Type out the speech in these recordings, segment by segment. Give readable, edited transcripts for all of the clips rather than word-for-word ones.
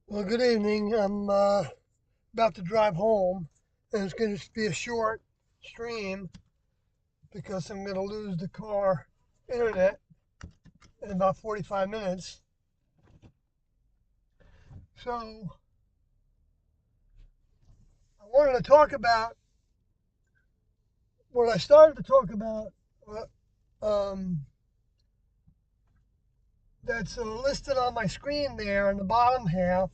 Well, good evening. I'm about to drive home, and it's going to be a short stream because I'm going to lose the car internet in about 45 minutes. So, I wanted to talk about what I started to talk about. Um, that's listed on my screen there in the bottom half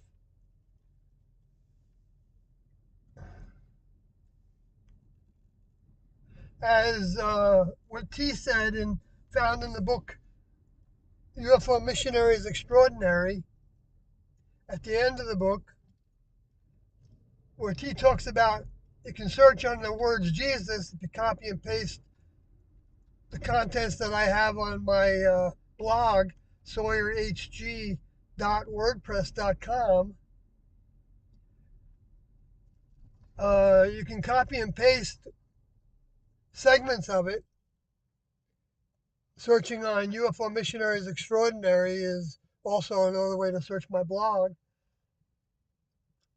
as what T said and found in the book UFO Missionaries Extraordinary at the end of the book, where T talks about you can search on the words Jesus if you copy and paste the contents that I have on my blog, sawyerhg.wordpress.com. You can copy and paste segments of it. Searching on UFO Missionaries Extraordinary is also another way to search my blog.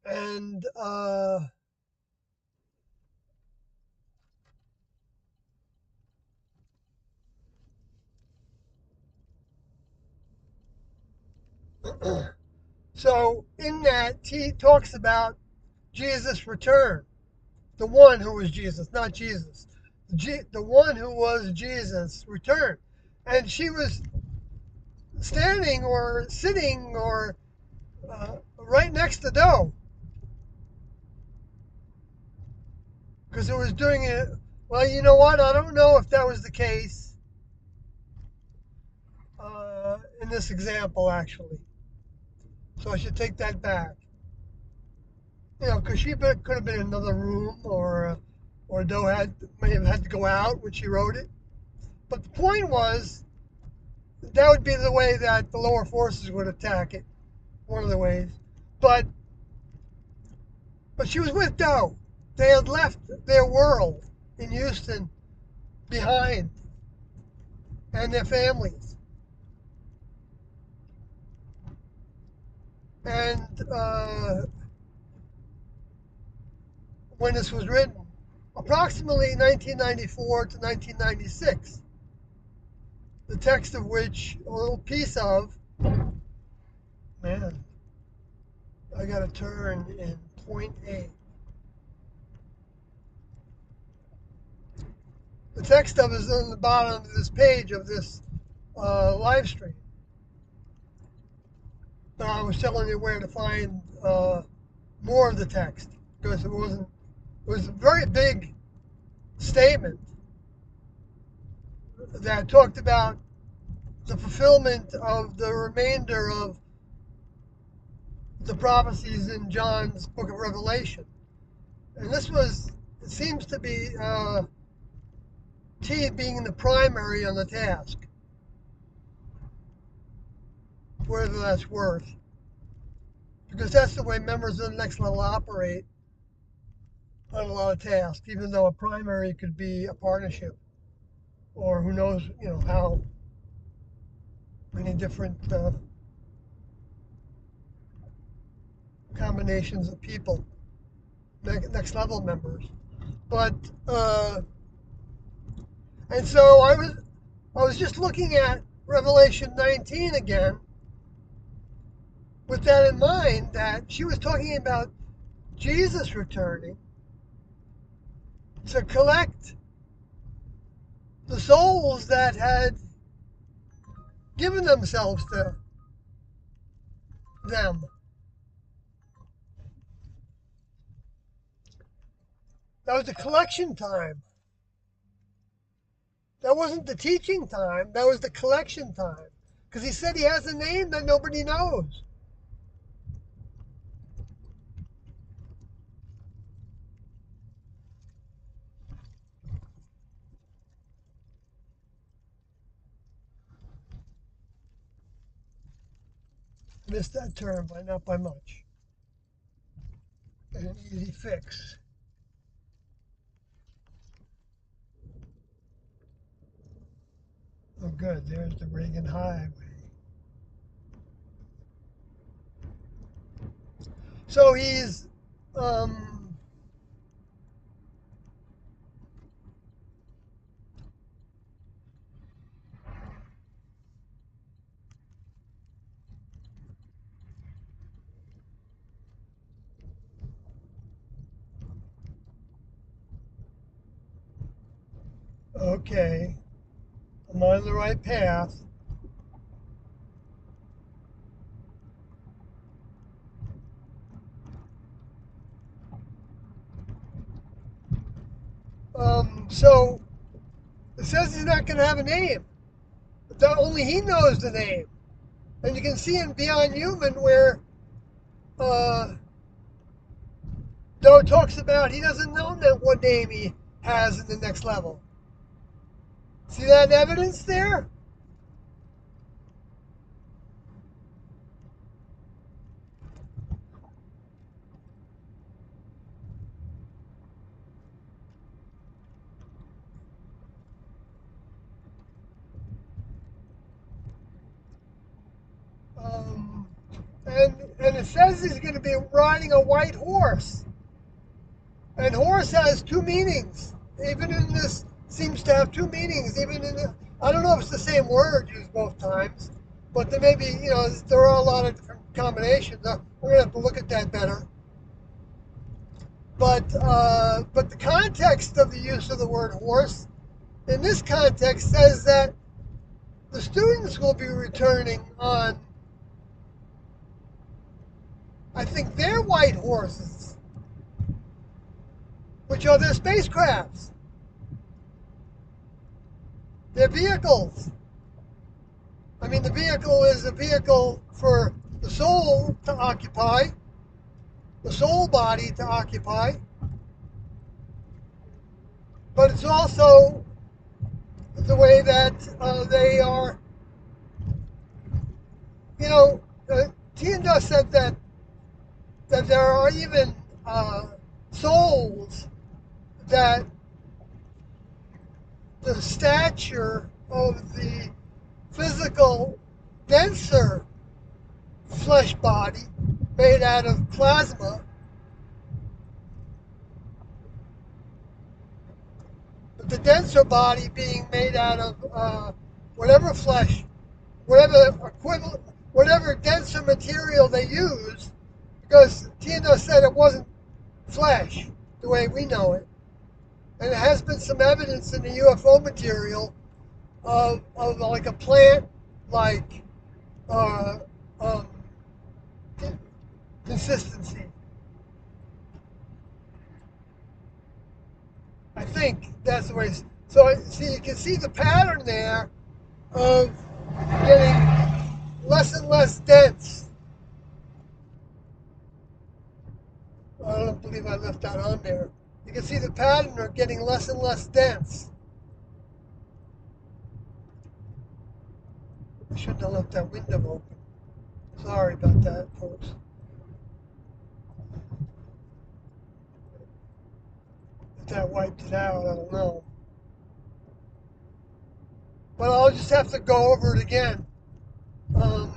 And so in that, T talks about Jesus' return. The one who was Jesus, not Jesus. The one who was Jesus returned. And she was standing or sitting or right next to Doe because it was doing it. Well, you know what? I don't know if that was the case in this example, actually. So I should take that back. You know, because could have been in another room or Doe may have had to go out when she wrote it. But the point was, that would be the way that the lower forces would attack it. One of the ways. But but she was with Doe. They had left their world in Houston behind and their families. And when this was written, approximately 1994 to 1996, the text of which, a little piece of, man, I got to turn in point A. The text of it is on the bottom of this page of this live stream. But I was telling you where to find more of the text because it was a very big statement that talked about the fulfillment of the remainder of the prophecies in John's book of Revelation. And this was, it seems to be T being the primary on the task, whatever that's worth. Because that's the way members of the next level operate on a lot of tasks, even though a primary could be a partnership or who knows, you know, how many different combinations of people, next level members. But and so I was just looking at Revelation 19 again with that in mind, that she was talking about Jesus returning to collect the souls that had given themselves to them. That was the collection time. That wasn't the teaching time. That was the collection time. Because he said he has a name that nobody knows. Missed that term by not by much. An easy fix. Oh, good. There's the Reagan Highway. So he's um, okay. I'm on the right path. So it says he's not going to have a name. That only he knows the name. And you can see in Beyond Human where uh, Doe talks about he doesn't know that what name he has in the next level. See that evidence there? Um, and it says he's going to be riding a white horse. And horse has two meanings. Even in this, seems to have two meanings. Even in the, I don't know if it's the same word used both times, but there may be, there are a lot of different combinations. We're gonna have to look at that better. But the context of the use of the word horse in this context says that the students will be returning on, I think, their white horses, which are their spacecrafts, their vehicles. I mean, the vehicle is a vehicle for the soul to occupy, the soul body to occupy, but it's also the way that they are, you know, Tienda said that there are even souls that the stature of the physical, denser flesh body made out of plasma, but the denser body being made out of whatever flesh, whatever equivalent, whatever denser material they use, because Tienda said it wasn't flesh the way we know it. And there has been some evidence in the UFO material of like a plant like uh, um, consistency. I think that's the way. So see, you can see the pattern there of getting less and less dense. I don't believe I left that on there. You can see the pattern of getting less and less dense. I shouldn't have left that window open. Sorry about that, folks. If that wiped it out, I don't know. But I'll just have to go over it again. Um,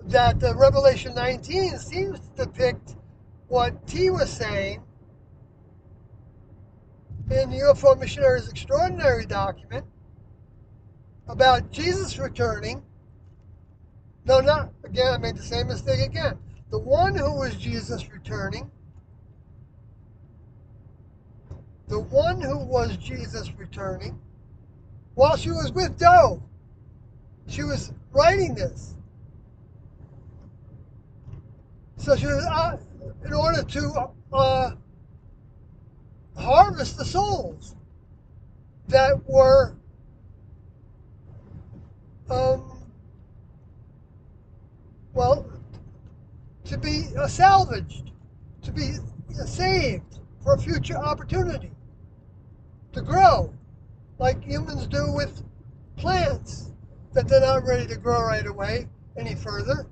that Revelation 19 seems to depict what T was saying in the UFO Missionaries Extraordinary document about Jesus returning. No, not again. I made the same mistake again. The one who was Jesus returning, the one who was Jesus returning, while she was with Doe, she was writing this. So she was in order to harvest the souls that were um, well, to be salvaged, to be saved for a future opportunity to grow, like humans do with plants that they're not ready to grow right away any further.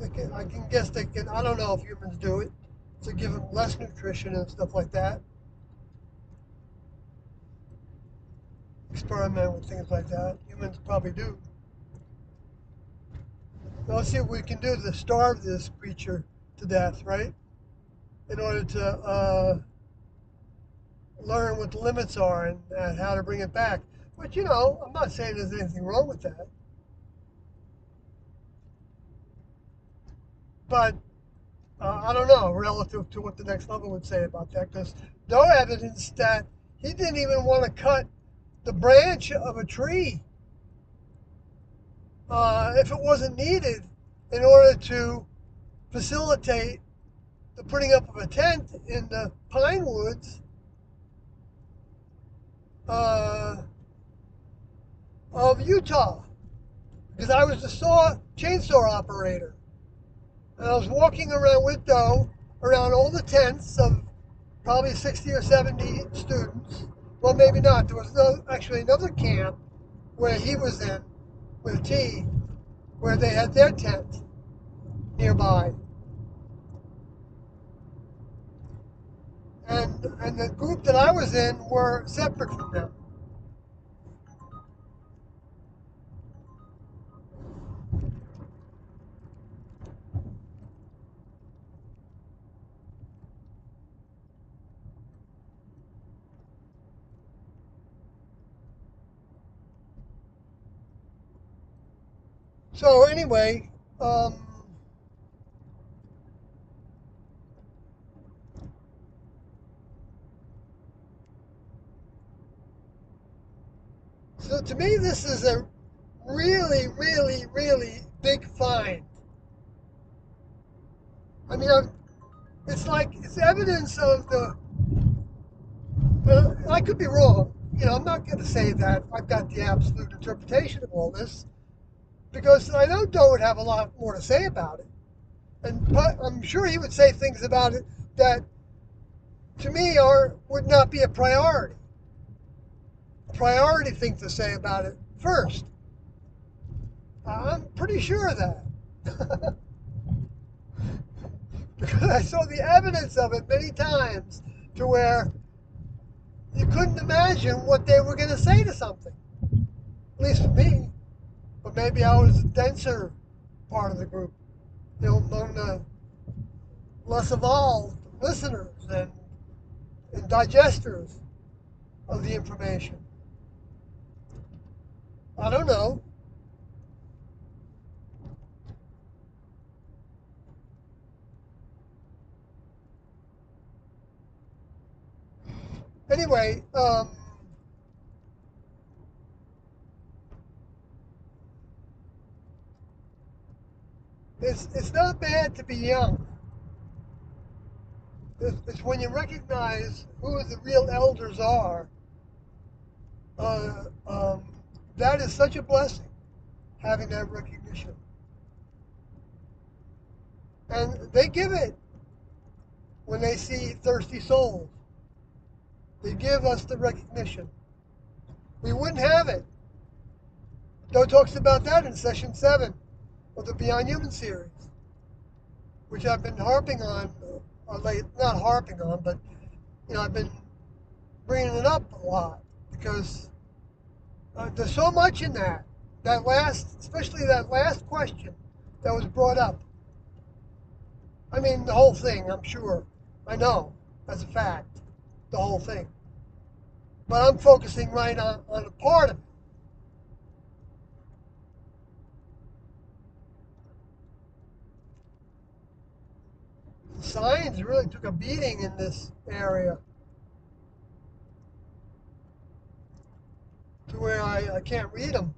I can guess they can. I don't know if humans do it to give them less nutrition and stuff like that. Experiment with things like that. Humans probably do. let's see what we can do to starve this creature to death, right? In order to learn what the limits are and how to bring it back. But I'm not saying there's anything wrong with that. But I don't know relative to what the next level would say about that, because no evidence that he didn't even want to cut the branch of a tree if it wasn't needed in order to facilitate the putting up of a tent in the pine woods uh, of Utah. Because I was the chainsaw operator, and I was walking around with Doe around all the tents of probably 60 or 70 students. Well, maybe not. There was actually another camp where he was in with T, where they had their tent nearby. And the group that I was in were separate from them. So anyway, so to me this is a really, really, really big find. I mean, it's evidence of the. I could be wrong. I'm not going to say that I've got the absolute interpretation of all this because I know Doe would have a lot more to say about it, and I'm sure he would say things about it that, to me, would not be a priority. A priority thing to say about it first. I'm pretty sure of that because I saw the evidence of it many times to where you couldn't imagine what they were going to say to something. At least for me. But maybe I was a denser part of the group, among the less evolved listeners and digesters of the information. I don't know. Anyway, it's not bad to be young. It's when you recognize who the real elders are. Uh, um, that is such a blessing, having that recognition. And they give it when they see thirsty souls. They give us the recognition. We wouldn't have it. Doe talks about that in session 7 of the Beyond Human series, which I've been harping on, not harping on, but I've been bringing it up a lot because there's so much in especially that last question that was brought up. I mean, the whole thing, I'm sure. I know, as a fact, the whole thing. But I'm focusing right on a part of it. Science really took a beating in this area to where I can't read them.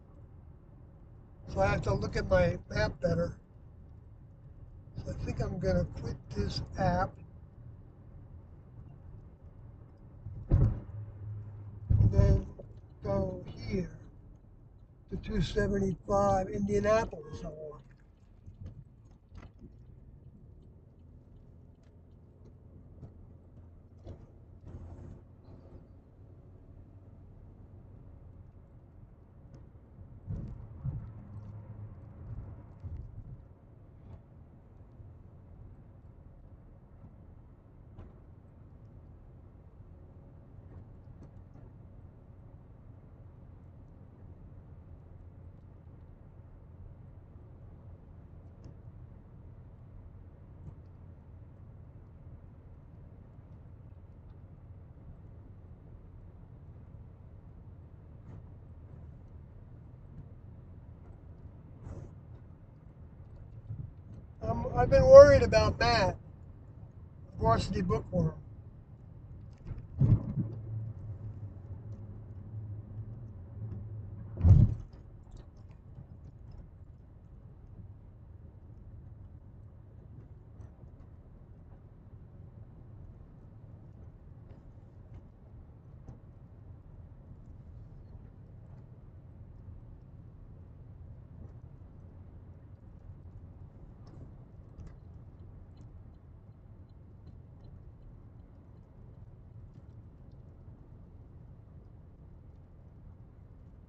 So I have to look at my map better. So I think I'm going to quit this app and then go here to 275 Indianapolis, I want. I've been worried about Matt, varsity bookworm.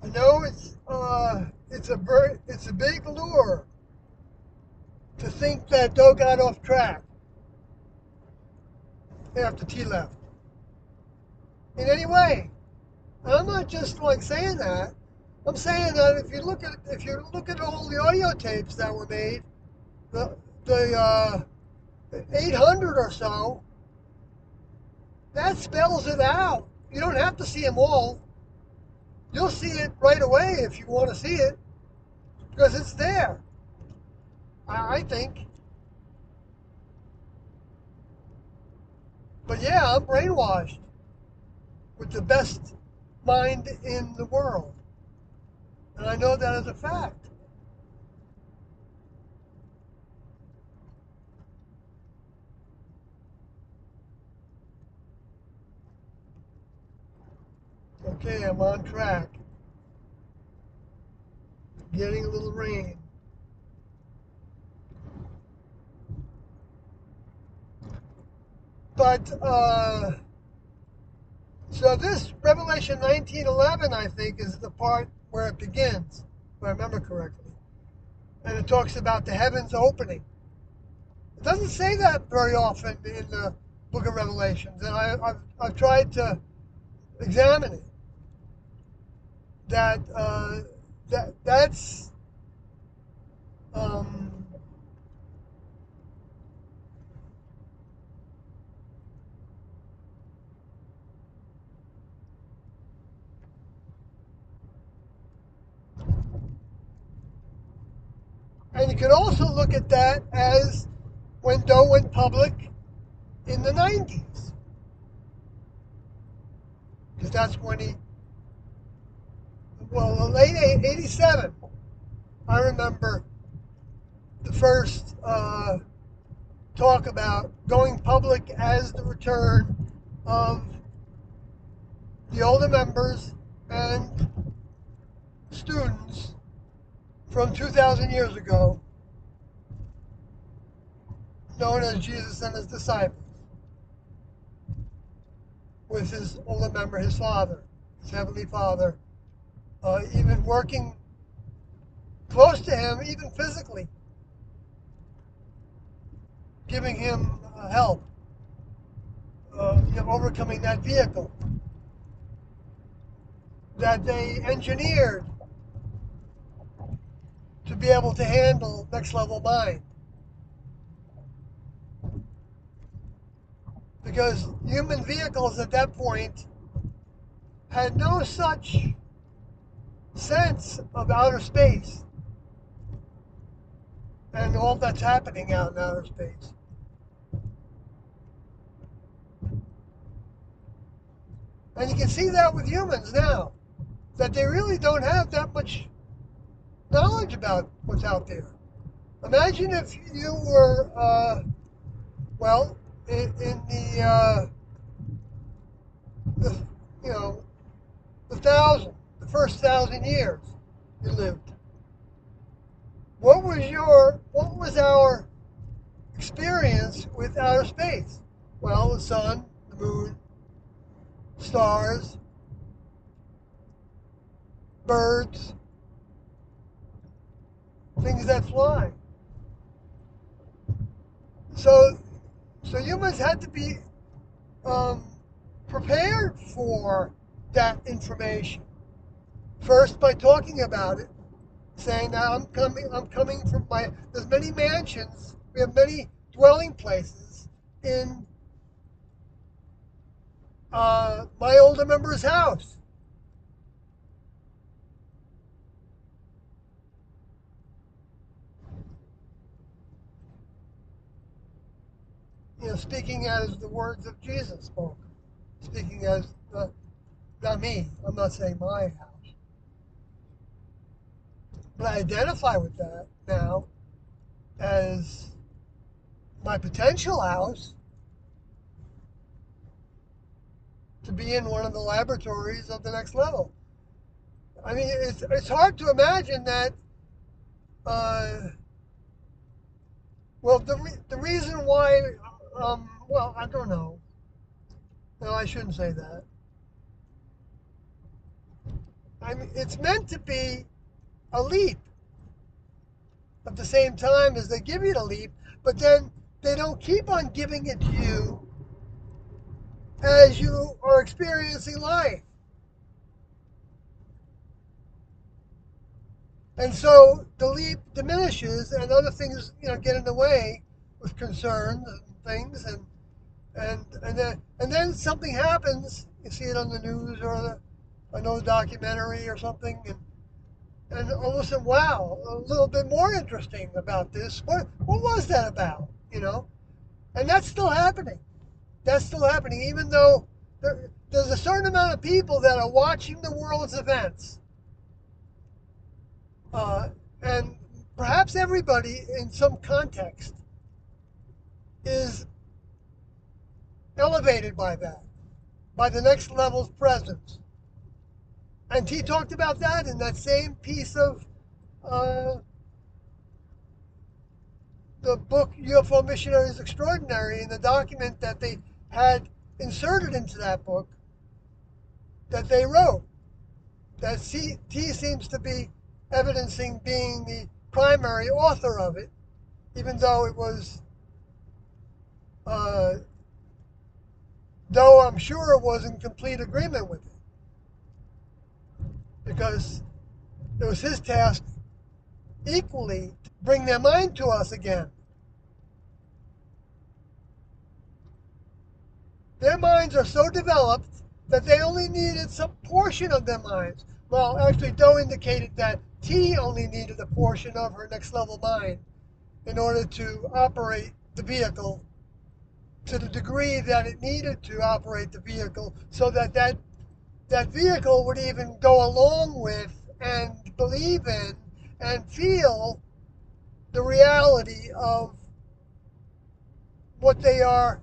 I know it's a big lure to think that Doe got off track after T left. In any way. And I'm not just like saying that. I'm saying that if you look at all the audio tapes that were made, the 800 or so, that spells it out. You don't have to see them all. You'll see it right away if you want to see it, because it's there. I think. But yeah, I'm brainwashed with the best mind in the world. And I know that as a fact. Okay, I'm on track. Getting a little rain. But, so this Revelation 19:11, I think, is the part where it begins, if I remember correctly. And it talks about the heavens opening. It doesn't say that very often in the book of Revelations, and I've tried to examine it. That's um, and you can also look at that as when Doe went public in the 90s, because that's when the late 87. I remember the first talk about going public as the return of the older members and students from 2,000 years ago, known as Jesus and his disciples, with his older member, his father, his heavenly father, even working close to him, even physically, giving him help, overcoming that vehicle that they engineered to be able to handle next level mind. Because human vehicles at that point had no such sense of outer space and all that's happening out in outer space. And you can see that with humans now, that they really don't have that much knowledge about what's out there. Imagine if you were, in the you know, the first 1,000 years you lived. What was our experience with outer space? Well, the sun, the moon, stars, birds, things that fly. So, so humans had to be um, prepared for that information. First, by talking about it, saying that I'm coming from there's many mansions, we have many dwelling places in my older member's house. speaking as the words of Jesus spoke, speaking as not me. I'm not saying my house, but I identify with that now as my potential house to be in one of the laboratories of the next level. I mean, it's hard to imagine that. Uh, well, the reason why, well, I don't know. No, I shouldn't say that. I mean, it's meant to be a leap at the same time as they give you the leap, but then they don't keep on giving it to you as you are experiencing life. And so the leap diminishes and other things, get in the way with concerns and things and then something happens, you see it on the news or another documentary or something and all of a sudden, wow, a little bit more interesting about this. What was that about? And that's still happening. That's still happening, even though there's a certain amount of people that are watching the world's events. And perhaps everybody in some context is elevated by that, by the next level's presence. And he talked about that in that same piece of uh, the book UFO Missionaries Extraordinary, in the document that they had inserted into that book that they wrote. That T seems to be evidencing being the primary author of it, even though it was, uh, though I'm sure it was in complete agreement with it, because it was his task equally to bring their mind to us again. Their minds are so developed that they only needed some portion of their minds. Well, actually, Doe indicated that T only needed a portion of her next level mind in order to operate the vehicle to the degree that it needed to operate the vehicle, so that vehicle would even go along with and believe in and feel the reality of what they are,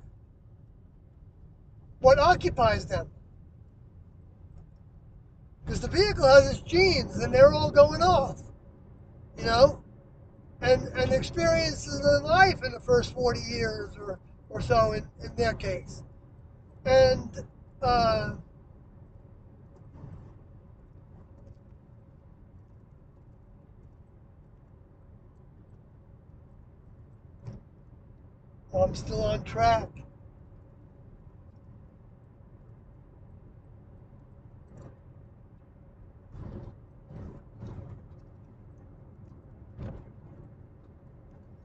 what occupies them. Because the vehicle has its genes and they're all going off, you know, and experiences in life in the first 40 years or so in their case. And I'm still on track.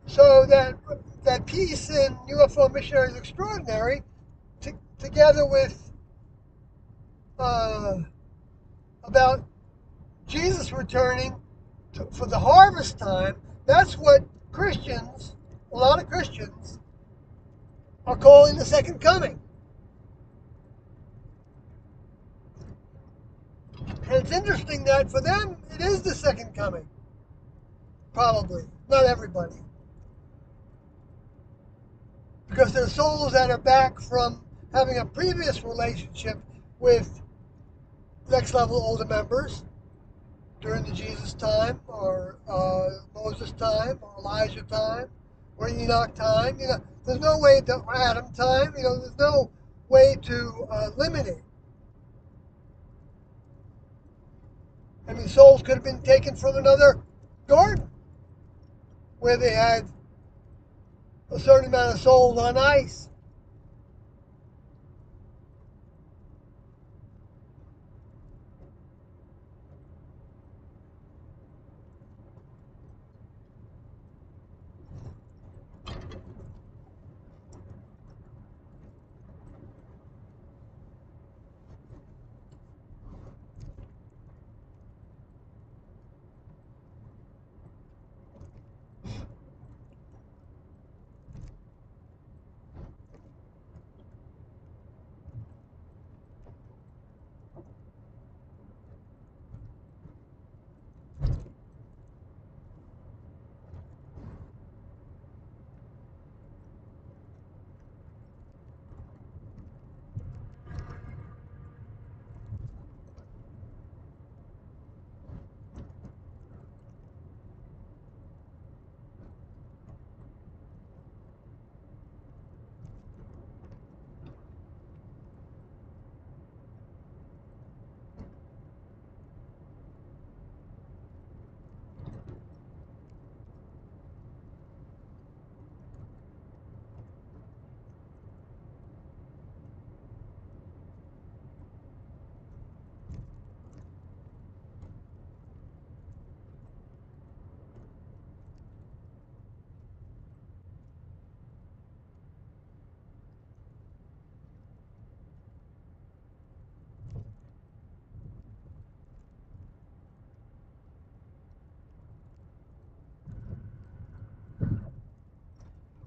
So that piece in UFO Missionaries Extraordinary, together with uh, about Jesus returning for the harvest time, that's what Christians, a lot of Christians, are calling the second coming. And it's interesting that for them, it is the second coming. Probably. Not everybody. Because there are souls that are back from having a previous relationship with next level older members during the Jesus time, or Moses time, or Elijah time, or Enoch time. There's no way to Adam time. There's no way to limit it. I mean, souls could have been taken from another garden where they had a certain amount of souls on ice.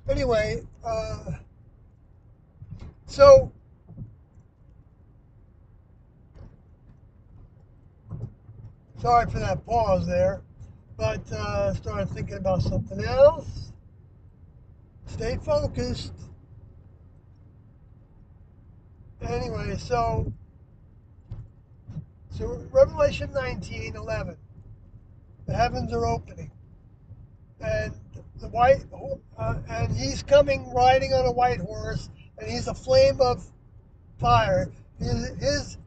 Anyway, so sorry for that pause there, but started thinking about something else. Stay focused. Anyway, so Revelation 19:11, the heavens are opening, and the and he's coming riding on a white horse, and he's a flame of fire. His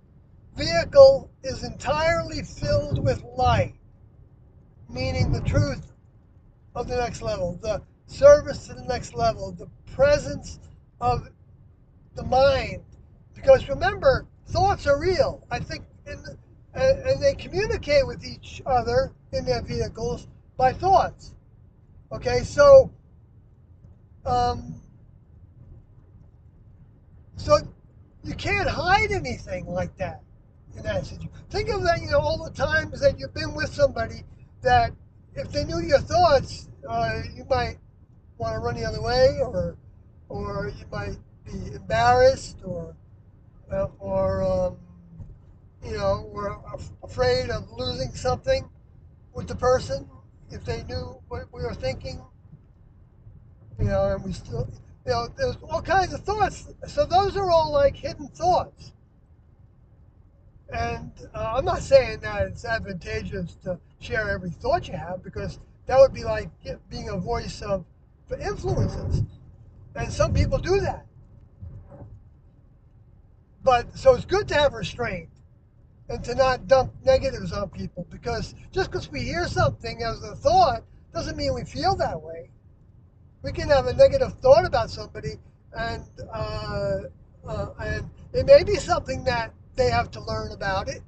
vehicle is entirely filled with light, meaning the truth of the next level, the service to the next level, the presence of the mind. Because remember, thoughts are real. I think, and they communicate with each other in their vehicles by thoughts. Okay, um, so you can't hide anything like that in that situation. Think of that, all the times that you've been with somebody that if they knew your thoughts, you might want to run the other way, or you might be embarrassed, or afraid of losing something with the person if they knew what we were thinking. And we still, there's all kinds of thoughts. So those are all like hidden thoughts. And I'm not saying that it's advantageous to share every thought you have, because that would be like being a voice for influences. And some people do that. But so it's good to have restraint and to not dump negatives on people, because just because we hear something as a thought doesn't mean we feel that way. We can have a negative thought about somebody, and and it may be something that they have to learn about it,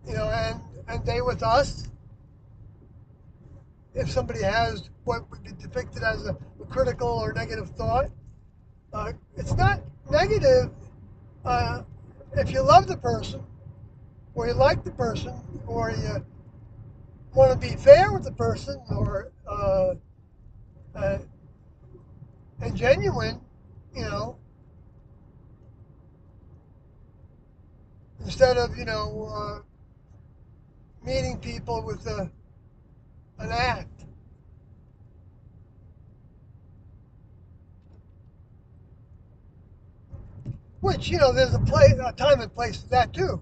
and they with us. If somebody has what would be depicted as a critical or negative thought, it's not negative uh, if you love the person, or you like the person, or you want to be fair with the person, or uh, and genuine, you know, instead of meeting people with an act. Which there's a time and place for that too,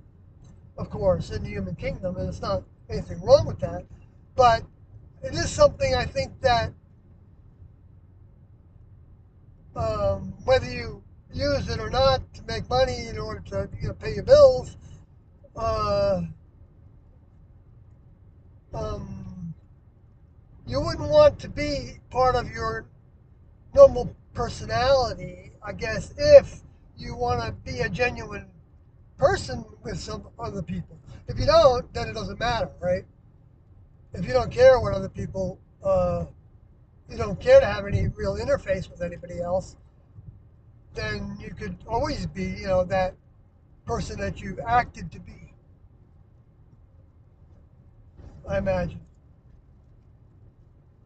of course, in the human kingdom, and it's not anything wrong with that, but it is something I think that whether you use it or not to make money in order to pay your bills, uh, um, you wouldn't want to be part of your normal personality, I guess, if you want to be a genuine person with some other people. If you don't, then it doesn't matter, right? If you don't care what other people, you don't care to have any real interface with anybody else, then you could always be, that person that you acted to be, I imagine.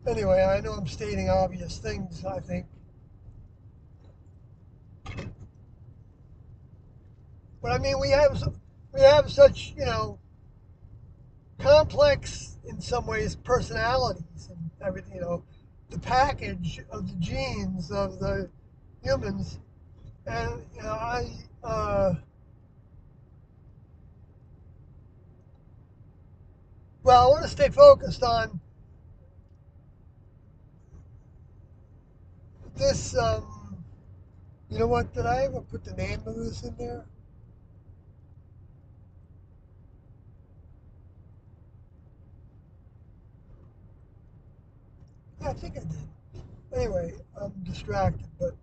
Anyway, I know I'm stating obvious things, I think. But I mean, we have such, complex in some ways personalities and everything, the package of the genes of the humans. And well, I want to stay focused on this. You know what? Did I ever put the name of this in there? Yeah, I think I did. Anyway, I'm distracted, but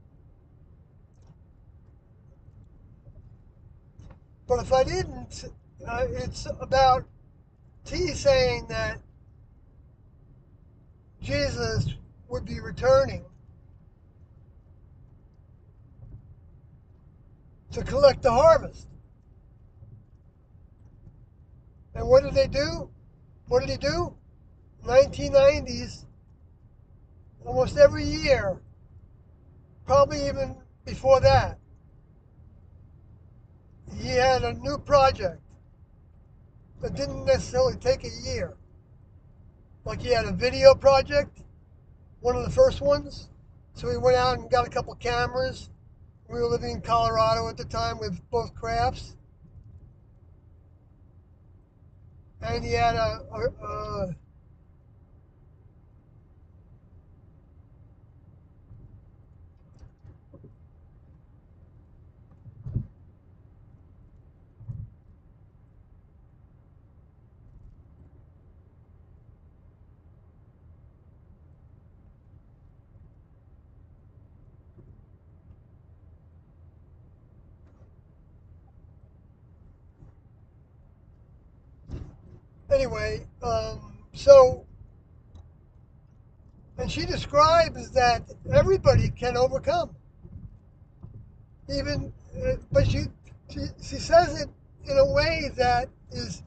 if I didn't, it's about T saying that Jesus would be returning to collect the harvest. And what did they do? What did he do? 1990s. almost every year, probably even before that, he had a new project that didn't necessarily take a year. Like he had a video project, one of the first ones. So he went out and got a couple cameras. We were living in Colorado at the time with both crafts. And he had anyway, so, and she describes that everybody can overcome. Even, but she says it in a way that is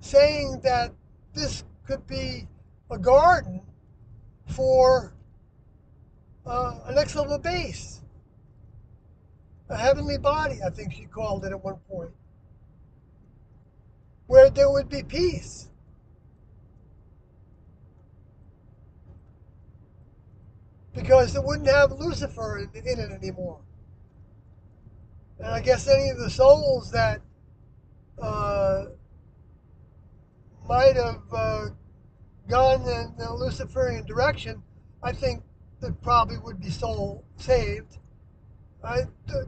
saying that this could be a garden for a next level base, a heavenly body, I think she called it at one point, where there would be peace. Because it wouldn't have Lucifer in it anymore. And I guess any of the souls that might have gone in the Luciferian direction, I think that probably would be soul saved.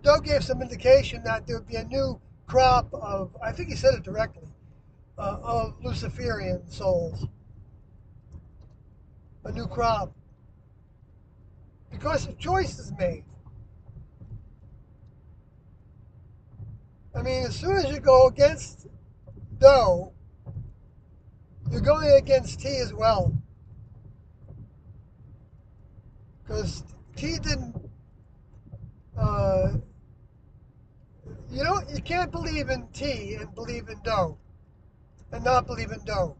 Doug gave some indication that there would be a new crop of, I think he said it directly, of Luciferian souls. A new crop. Because of choices made. I mean, as soon as you go against Do, you're going against T as well. Because T didn't, you can't believe in T and believe in Do, and not believe in Do.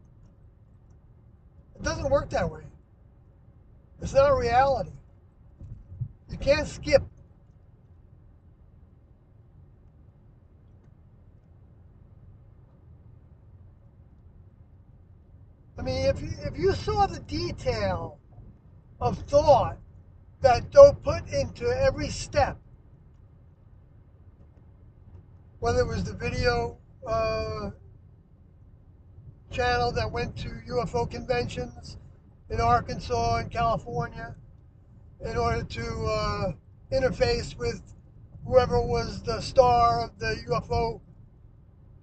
It doesn't work that way. It's not a reality. You can't skip. I mean, if you saw the detail of thought that Do put into every step, whether it was the video channel that went to UFO conventions in Arkansas and California in order to interface with whoever was the star of the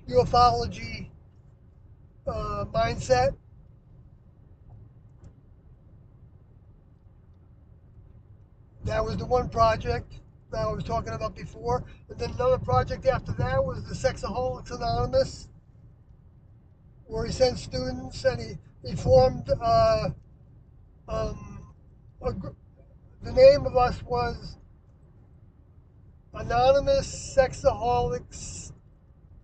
ufology mindset. That was the one project that I was talking about before. And then another project after that was the Sexaholics Anonymous, where he sent students and he formed the name of us was Anonymous Sexaholics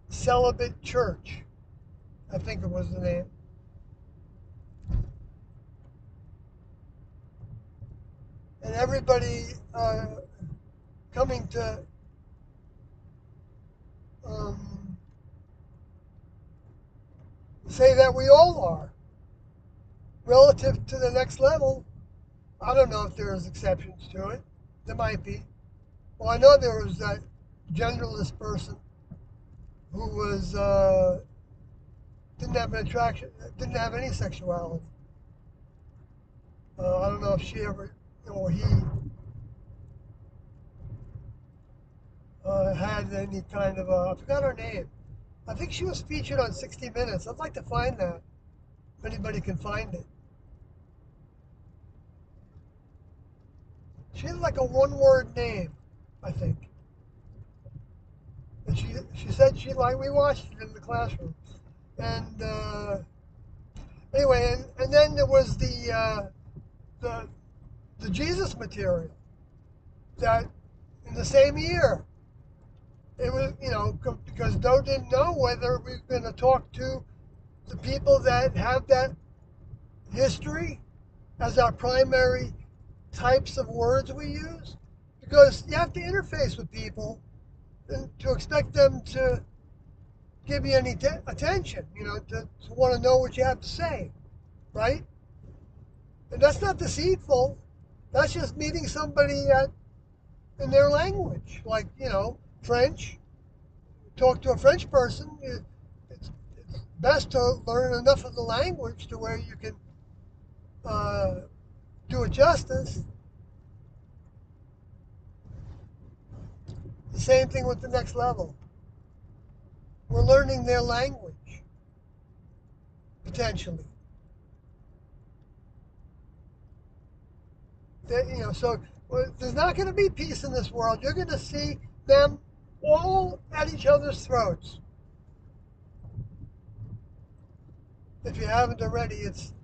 Celibate Church. I think it was the name. And everybody coming to say that we all are. Relative to the next level, I don't know if there's exceptions to it. There might be. Well, I know there was that genderless person who was didn't have an attraction, didn't have any sexuality. I don't know if she ever or he had any kind of I forgot her name. I think she was featured on 60 Minutes. I'd like to find that. If anybody can find it. She had like a one-word name, I think. And she said we watched it in the classroom. And anyway, and then there was the Jesus material that in the same year it was, because Do didn't know whether we were going to talk to the people that have that history as our primary types of words we use, because you have to interface with people and to expect them to give you any attention, to want to know what you have to say, right? And that's not deceitful. That's just meeting somebody in their language. Like, French. Talk to a French person. It's best to learn enough of the language to where you can uh, do it justice. The same thing with the next level. We're learning their language, potentially. So there's not going to be peace in this world. You're going to see them all at each other's throats. If you haven't already, it's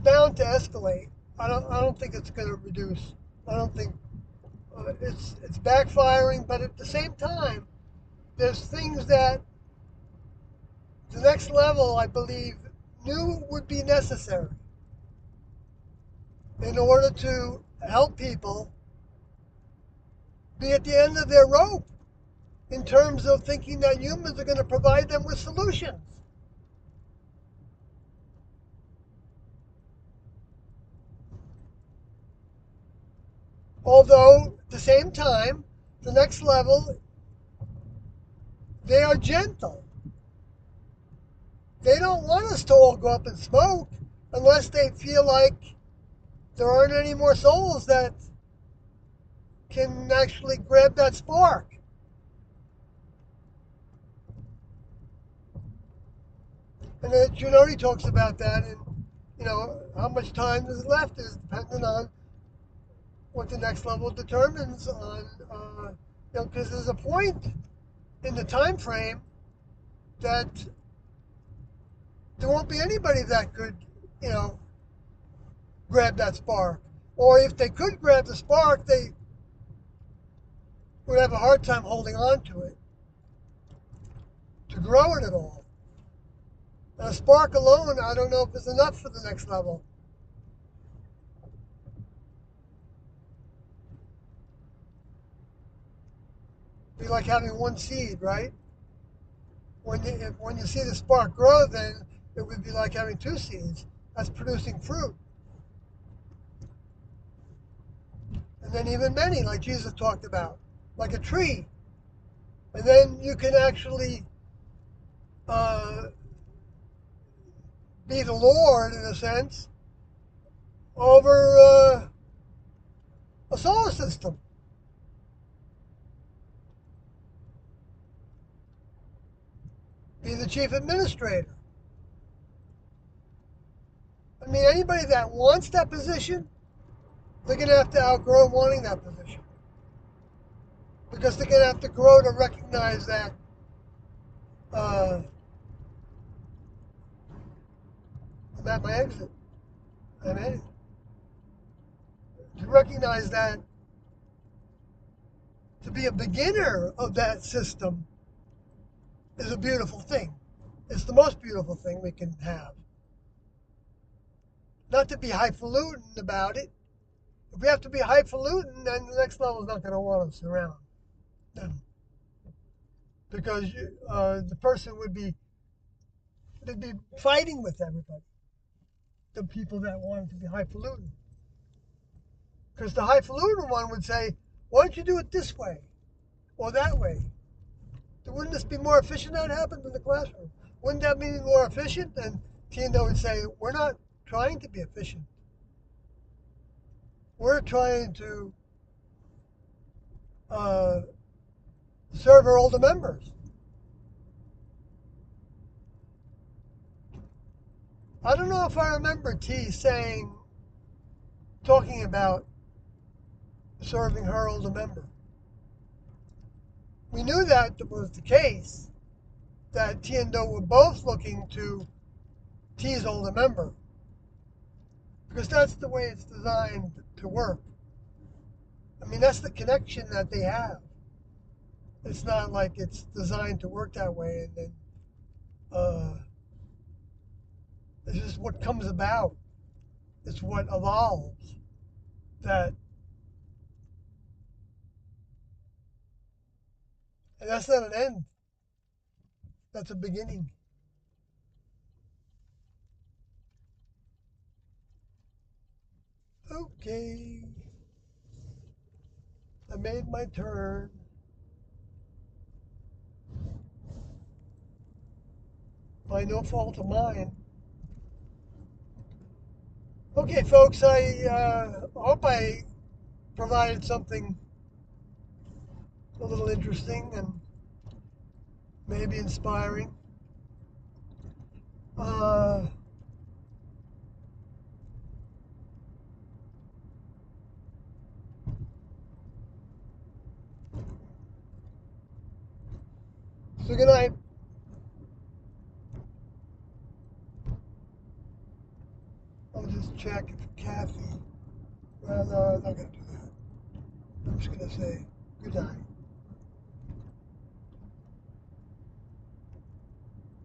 bound to escalate. I don't think it's going to reduce. I don't think it's backfiring. But at the same time, there's things that the next level, I believe, knew would be necessary in order to help people be at the end of their rope in terms of thinking that humans are going to provide them with solutions. Although, at the same time, the next level, they are gentle. They don't want us to all go up in smoke unless they feel like there aren't any more souls that can actually grab that spark. And then Junodi talks about that, and how much time is left is dependent on what the next level determines on, because there's a point in the time frame that there won't be anybody that could, grab that spark. Or if they could grab the spark, they would have a hard time holding on to it, to grow it at all. And a spark alone, I don't know if is enough for the next level. It'd be like having one seed, right? When you see the spark grow, then it would be like having two seeds. That's producing fruit. And then even many, like Jesus talked about, like a tree. And then you can actually uh, be the Lord, in a sense, over a solar system. Be the chief administrator. I mean, anybody that wants that position, they're going to have to outgrow wanting that position. Because they're going to have to grow to recognize that I'm at my exit. I'm in it. To recognize that to be a beginner of that system is a beautiful thing. It's the most beautiful thing we can have. Not to be highfalutin about it. If we have to be highfalutin, then the next level is not going to want us around. No. Because the person they'd be fighting with everybody. The people that wanted to be highfalutin. Because the highfalutin one would say, why don't you do it this way or that way? Wouldn't this be more efficient? That happened in the classroom. Wouldn't that be more efficient? And Tiendo would say, we're not trying to be efficient. We're trying to serve our older members. I don't know if I remember T talking about serving her older member. We knew that was the case, that T and Do were both looking to T's older member, because that's the way it's designed to work. I mean, that's the connection that they have. It's not like it's designed to work that way, and then it's just what comes about. It's what evolves. that. And that's not an end. That's a beginning. Okay. I made my turn. By no fault of mine. Okay, folks, I hope I provided something a little interesting and maybe inspiring. So good night. I'll just check if Kathy. Well, no, I'm not going to do that. I'm just going to say good night.